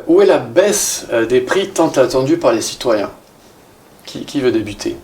Où est la baisse des prix tant attendue par les citoyens? Qui veut débuter?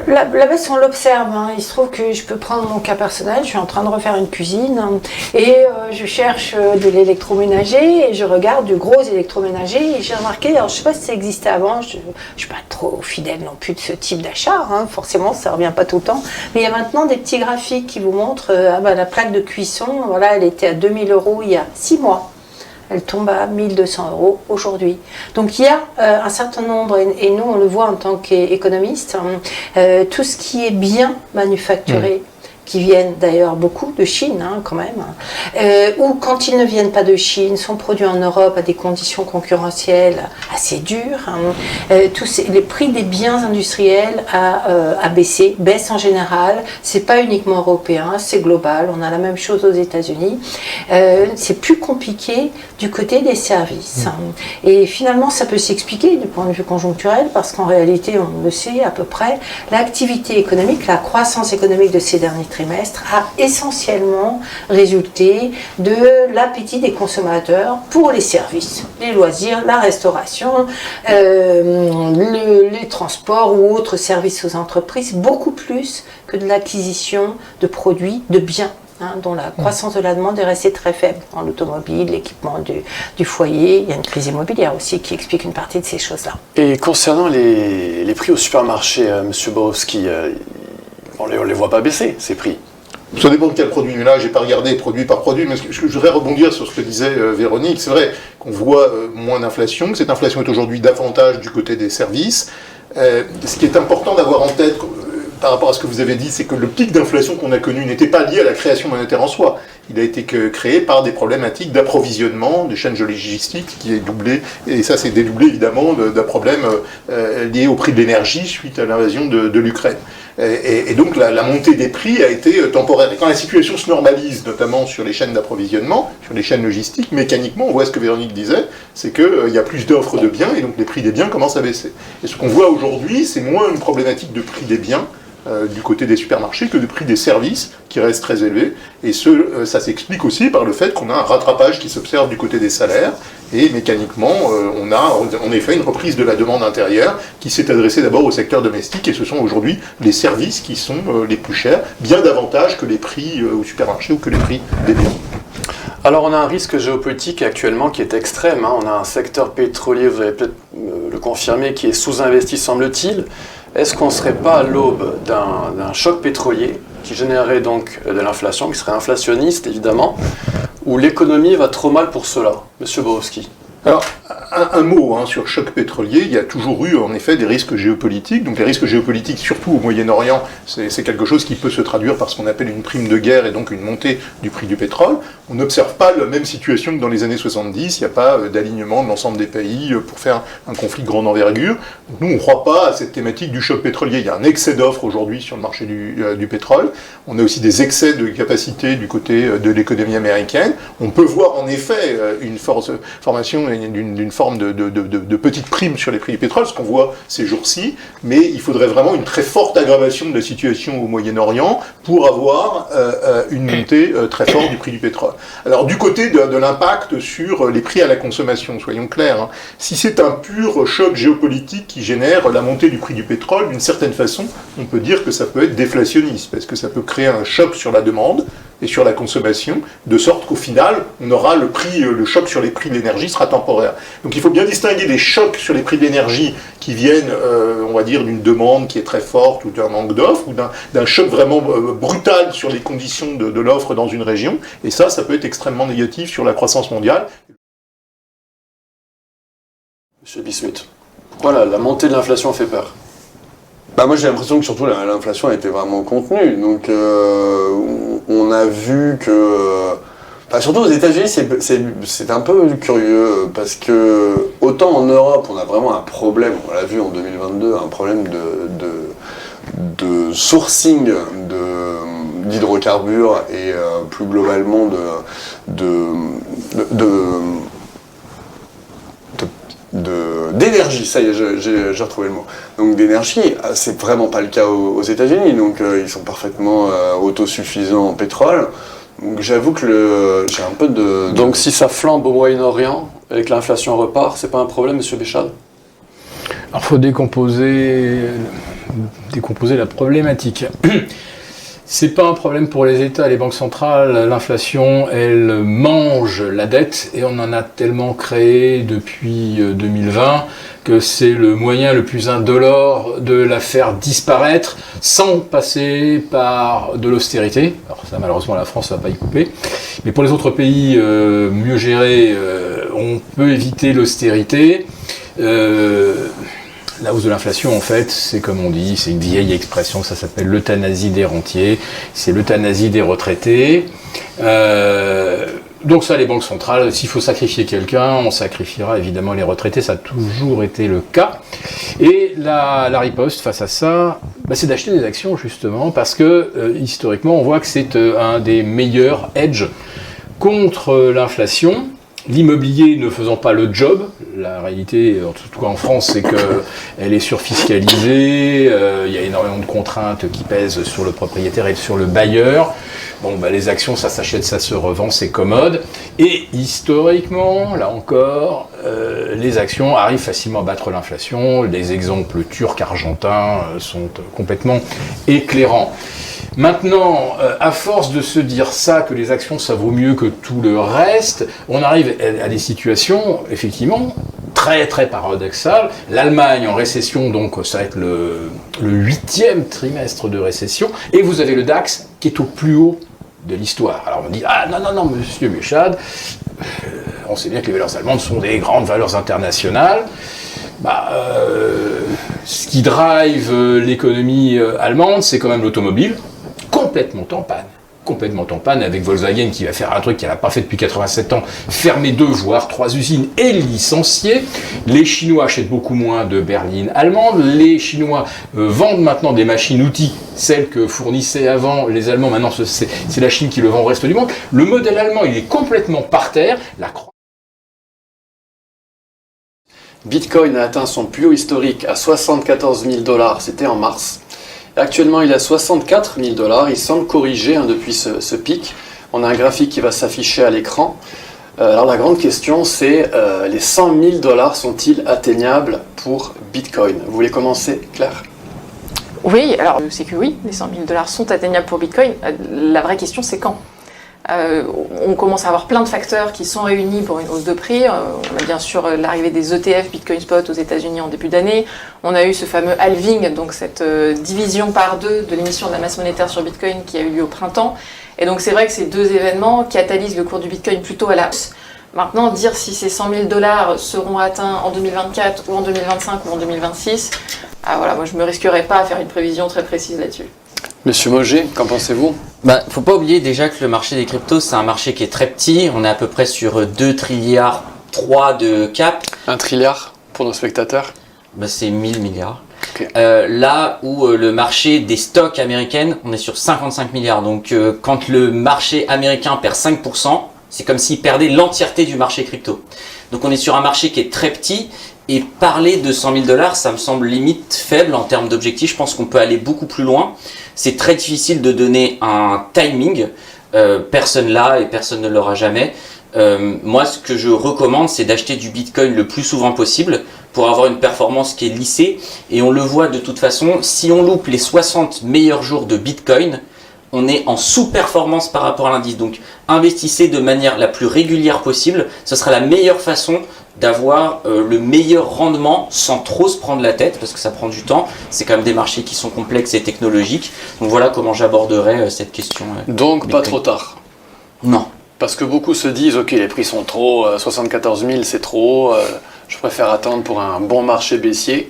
La baisse, on l'observe. Il se trouve que je peux prendre mon cas personnel. Je suis en train de refaire une cuisine et je cherche de l'électroménager et je regarde du gros électroménager et j'ai remarqué, alors je ne sais pas si ça existait avant, je ne suis pas trop fidèle non plus de ce type d'achat, forcément ça ne revient pas tout le temps, mais il y a maintenant des petits graphiques qui vous montrent la plaque de cuisson, voilà, elle était à 2000 € il y a 6 mois. Elle tombe à 1200 € aujourd'hui. Donc il y a un certain nombre, et nous on le voit en tant qu'économistes, tout ce qui est bien manufacturé, qui viennent d'ailleurs beaucoup de Chine quand même, ou quand ils ne viennent pas de Chine, sont produits en Europe à des conditions concurrentielles assez dures. Les prix des biens industriels a baissé, baissent en général, c'est pas uniquement européen, c'est global, on a la même chose aux États-Unis. C'est plus compliqué du côté des services. Et finalement, ça peut s'expliquer du point de vue conjoncturel, parce qu'en réalité, on le sait à peu près, l'activité économique, la croissance économique de ces derniers trimestre a essentiellement résulté de l'appétit des consommateurs pour les services, les loisirs, la restauration, les transports ou autres services aux entreprises, beaucoup plus que de l'acquisition de produits, de biens, dont la croissance de la demande est restée très faible. Dans l'automobile, l'équipement du foyer, il y a une crise immobilière aussi qui explique une partie de ces choses-là. Et concernant les prix au supermarché, M. Borowski, on les voit pas baisser, ces prix. Ça dépend de quel produit. Mais là, j'ai pas regardé produit par produit, mais je voudrais rebondir sur ce que disait Véronique. C'est vrai qu'on voit moins d'inflation, que cette inflation est aujourd'hui davantage du côté des services. Ce qui est important d'avoir en tête par rapport à ce que vous avez dit, c'est que le pic d'inflation qu'on a connu n'était pas lié à la création monétaire en soi. Il a été créé par des problématiques d'approvisionnement, des chaînes logistiques qui est doublé, et ça c'est dédoublé évidemment d'un problème lié au prix de l'énergie suite à l'invasion de l'Ukraine. Et donc la montée des prix a été temporaire. Et quand la situation se normalise, notamment sur les chaînes d'approvisionnement, sur les chaînes logistiques, mécaniquement, on voit ce que Véronique disait, c'est qu'il y a plus d'offres de biens, et donc les prix des biens commencent à baisser. Et ce qu'on voit aujourd'hui, c'est moins une problématique de prix des biens, du côté des supermarchés que du prix des services qui reste très élevé. Et ça s'explique aussi par le fait qu'on a un rattrapage qui s'observe du côté des salaires et mécaniquement on a en effet une reprise de la demande intérieure qui s'est adressée d'abord au secteur domestique et ce sont aujourd'hui les services qui sont les plus chers, bien davantage que les prix au supermarché ou que les prix des biens. Alors on a un risque géopolitique actuellement qui est extrême, on a un secteur pétrolier, vous allez peut-être le confirmer, qui est sous-investi semble-t-il. Est-ce qu'on ne serait pas à l'aube d'un choc pétrolier qui générerait donc de l'inflation, qui serait inflationniste évidemment, où l'économie va trop mal pour cela, Monsieur Borowski? Alors, un mot sur choc pétrolier, il y a toujours eu en effet des risques géopolitiques. Donc les risques géopolitiques, surtout au Moyen-Orient, c'est quelque chose qui peut se traduire par ce qu'on appelle une prime de guerre et donc une montée du prix du pétrole. On n'observe pas la même situation que dans les années 70, il n'y a pas d'alignement de l'ensemble des pays pour faire un conflit de grande envergure. Donc nous, on ne croit pas à cette thématique du choc pétrolier. Il y a un excès d'offres aujourd'hui sur le marché du pétrole. On a aussi des excès de capacité du côté de l'économie américaine. On peut voir en effet une formation d'une forme de petite prime sur les prix du pétrole, ce qu'on voit ces jours-ci, mais il faudrait vraiment une très forte aggravation de la situation au Moyen-Orient pour avoir une montée très forte du prix du pétrole. Alors du côté de l'impact sur les prix à la consommation, soyons clairs, si c'est un pur choc géopolitique qui génère la montée du prix du pétrole, d'une certaine façon, on peut dire que ça peut être déflationniste, parce que ça peut créer un choc sur la demande et sur la consommation, de sorte qu'au final, on aura le choc sur les prix de l'énergie sera temporaire. Donc il faut bien distinguer des chocs sur les prix de l'énergie qui viennent, on va dire, d'une demande qui est très forte ou d'un manque d'offres, ou d'un choc vraiment brutal sur les conditions de l'offre dans une région, et ça peut être extrêmement négatif sur la croissance mondiale. Monsieur Bismuth, pourquoi la montée de l'inflation fait peur? Moi j'ai l'impression que surtout l'inflation a été vraiment contenue, donc on a vu que... surtout aux États-Unis c'est un peu curieux, parce que autant en Europe on a vraiment un problème, on l'a vu en 2022, un problème de sourcing d'hydrocarbures et plus globalement d'énergie, ça y est, j'ai retrouvé le mot. Donc d'énergie, c'est vraiment pas le cas aux États-Unis, donc ils sont parfaitement autosuffisants en pétrole. Donc j'avoue que j'ai un peu de... Donc si ça flambe au Moyen-Orient, et que l'inflation repart, c'est pas un problème, monsieur Béchade? Alors, il faut décomposer la problématique. C'est pas un problème pour les États, les banques centrales. L'inflation, elle mange la dette et on en a tellement créé depuis 2020 que c'est le moyen le plus indolore de la faire disparaître sans passer par de l'austérité. Alors ça, malheureusement, la France ne va pas y couper. Mais pour les autres pays mieux gérés, on peut éviter l'austérité. La hausse de l'inflation, en fait, c'est comme on dit, c'est une vieille expression, ça s'appelle l'euthanasie des rentiers, c'est l'euthanasie des retraités. Donc ça, les banques centrales, s'il faut sacrifier quelqu'un, on sacrifiera évidemment les retraités, ça a toujours été le cas. Et la riposte face à ça, c'est d'acheter des actions justement, parce que historiquement, on voit que c'est un des meilleurs hedges contre l'inflation. L'immobilier ne faisant pas le job, la réalité, en tout cas en France, c'est qu'elle est surfiscalisée, il y a énormément de contraintes qui pèsent sur le propriétaire et sur le bailleur. Bon, les actions, ça s'achète, ça se revend, c'est commode. Et historiquement, là encore, les actions arrivent facilement à battre l'inflation. Les exemples turcs, argentins sont complètement éclairants. Maintenant, à force de se dire ça, que les actions, ça vaut mieux que tout le reste, on arrive à des situations, effectivement, très très paradoxales. L'Allemagne en récession, donc ça va être le 8e trimestre de récession, et vous avez le DAX qui est au plus haut de l'histoire. Alors on dit, ah non, monsieur Béchade, on sait bien que les valeurs allemandes sont des grandes valeurs internationales. Ce qui drive l'économie allemande, c'est quand même l'automobile, complètement en panne, avec Volkswagen qui va faire un truc qu'elle n'a pas fait depuis 87 ans, fermer 2 voire 3 usines et licencier. Les Chinois achètent beaucoup moins de berlines allemandes, les Chinois vendent maintenant des machines-outils, celles que fournissaient avant les Allemands, maintenant c'est la Chine qui le vend au reste du monde. Le modèle allemand, il est complètement par terre. Bitcoin a atteint son plus haut historique à 74 000 $, c'était en mars. Actuellement, il est à 64 000 $. Il semble corriger depuis ce pic. On a un graphique qui va s'afficher à l'écran. Alors la grande question, c'est les 100 000 $ sont-ils atteignables pour Bitcoin? Vous voulez commencer, Claire? Oui, alors c'est que oui, les 100 000 $ sont atteignables pour Bitcoin. La vraie question, c'est quand? On commence à avoir plein de facteurs qui sont réunis pour une hausse de prix. On a bien sûr l'arrivée des ETF Bitcoin Spot aux États-Unis en début d'année. On a eu ce fameux halving, donc cette division par 2 de l'émission de la masse monétaire sur Bitcoin qui a eu lieu au printemps. Et donc c'est vrai que ces 2 événements catalysent le cours du Bitcoin plutôt à la hausse. Maintenant, dire si ces 100 000 $ seront atteints en 2024 ou en 2025 ou en 2026, moi je ne me risquerai pas à faire une prévision très précise là-dessus. Monsieur Moget, qu'en pensez-vous? Faut pas oublier déjà que le marché des cryptos, c'est un marché qui est très petit. On est à peu près sur 2 trilliards 3 de cap. 1 trilliard pour nos spectateurs? C'est 1000 milliards. Okay. Là où le marché des stocks américaines, on est sur 55 milliards. Donc quand le marché américain perd 5%, c'est comme s'il perdait l'entièreté du marché crypto. Donc on est sur un marché qui est très petit. Et parler de 100 000 $, ça me semble limite faible en termes d'objectifs. Je pense qu'on peut aller beaucoup plus loin. C'est très difficile de donner un timing. Personne l'a et personne ne l'aura jamais. Moi, ce que je recommande, c'est d'acheter du Bitcoin le plus souvent possible pour avoir une performance qui est lissée. Et on le voit de toute façon, si on loupe les 60 meilleurs jours de Bitcoin, on est en sous-performance par rapport à l'indice. Donc, investissez de manière la plus régulière possible. Ce sera la meilleure façon d'avoir le meilleur rendement sans trop se prendre la tête, parce que ça prend du temps. C'est quand même des marchés qui sont complexes et technologiques. Donc voilà comment j'aborderai cette question. Donc Bitcoin. pas trop tard? Non. Parce que beaucoup se disent, ok, les prix sont trop, 74 000 c'est trop, je préfère attendre pour un bon marché baissier.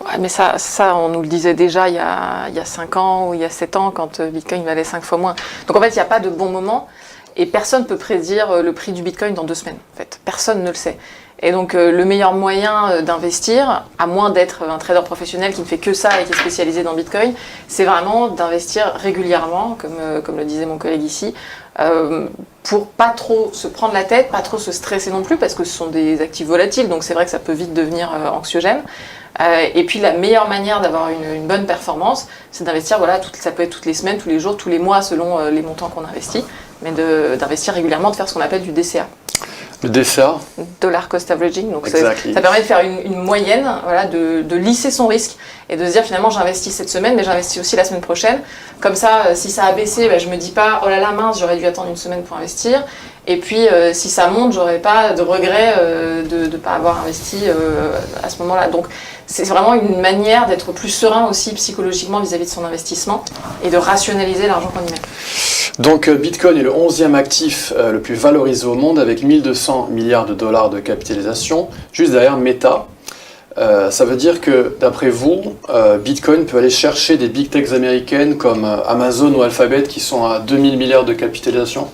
Ouais, mais ça, on nous le disait déjà il y a 5 ans ou il y a 7 ans quand Bitcoin valait 5 fois moins. Donc en fait, il n'y a pas de bon moment et personne ne peut prédire le prix du Bitcoin dans 2 semaines. En fait, personne ne le sait. Et donc le meilleur moyen d'investir, à moins d'être un trader professionnel qui ne fait que ça et qui est spécialisé dans Bitcoin, c'est vraiment d'investir régulièrement, comme le disait mon collègue ici, pour pas trop se prendre la tête, pas trop se stresser non plus, parce que ce sont des actifs volatiles, donc c'est vrai que ça peut vite devenir anxiogène. Et puis la meilleure manière d'avoir une bonne performance, c'est d'investir, ça peut être toutes les semaines, tous les jours, tous les mois, selon les montants qu'on investit, mais d'investir régulièrement, de faire ce qu'on appelle du DCA. Le DCA. Dollar cost averaging. Donc Exactly. ça permet de faire une moyenne, voilà, de lisser son risque et de se dire finalement j'investis cette semaine, mais j'investis aussi la semaine prochaine. Comme ça, si ça a baissé, je me dis pas oh là là mince, j'aurais dû attendre une semaine pour investir. Et puis si ça monte, j'aurais pas de regret de ne pas avoir investi à ce moment-là. Donc c'est vraiment une manière d'être plus serein aussi psychologiquement vis-à-vis de son investissement et de rationaliser l'argent qu'on y met. Donc Bitcoin est le 11e actif le plus valorisé au monde avec 1200 milliards de dollars de capitalisation, juste derrière Meta. Ça veut dire que, d'après vous, Bitcoin peut aller chercher des big techs américaines comme Amazon ou Alphabet qui sont à 2000 milliards de capitalisation?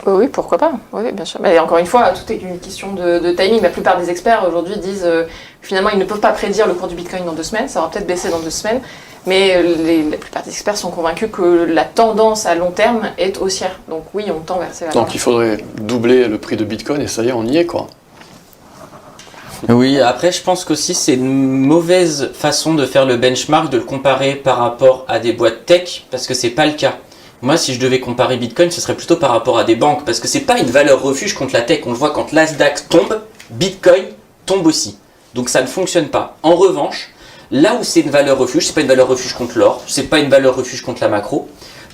Oui, pourquoi pas, oui, bien sûr. Mais encore une fois, tout est une question de timing. La plupart des experts aujourd'hui disent finalement ils ne peuvent pas prédire le cours du Bitcoin dans 2 semaines, ça va peut-être baisser dans 2 semaines, mais la plupart des experts sont convaincus que la tendance à long terme est haussière. Donc oui, on tend vers ces valeurs. Donc il faudrait doubler le prix de Bitcoin et ça y est, on y est quoi. Oui, après je pense qu'aussi c'est une mauvaise façon de faire le benchmark, de le comparer par rapport à des boîtes tech, parce que c'est pas le cas. Moi, si je devais comparer Bitcoin, ce serait plutôt par rapport à des banques, parce que c'est pas une valeur refuge contre la tech. On le voit quand l'Asdaq tombe, Bitcoin tombe aussi. Donc ça ne fonctionne pas. En revanche, là où c'est une valeur refuge, c'est pas une valeur refuge contre l'or, c'est pas une valeur refuge contre la macro.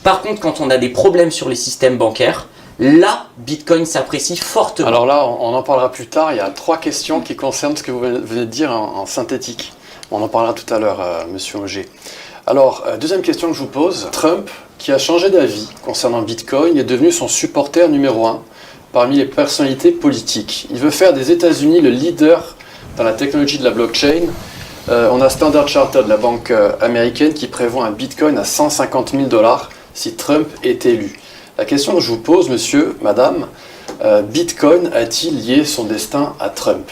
Par contre, quand on a des problèmes sur les systèmes bancaires, là, Bitcoin s'apprécie fortement. Alors là, on en parlera plus tard. Il y a 3 questions qui concernent ce que vous venez de dire en synthétique. On en parlera tout à l'heure, Monsieur Auger. Alors, deuxième question que je vous pose. Trump, qui a changé d'avis concernant Bitcoin, est devenu son supporter numéro 1 parmi les personnalités politiques. Il veut faire des États-Unis le leader dans la technologie de la blockchain. On a Standard Chartered, la banque américaine, qui prévoit un Bitcoin à 150 000 $ si Trump est élu. La question que je vous pose, monsieur, madame, Bitcoin a-t-il lié son destin à Trump ?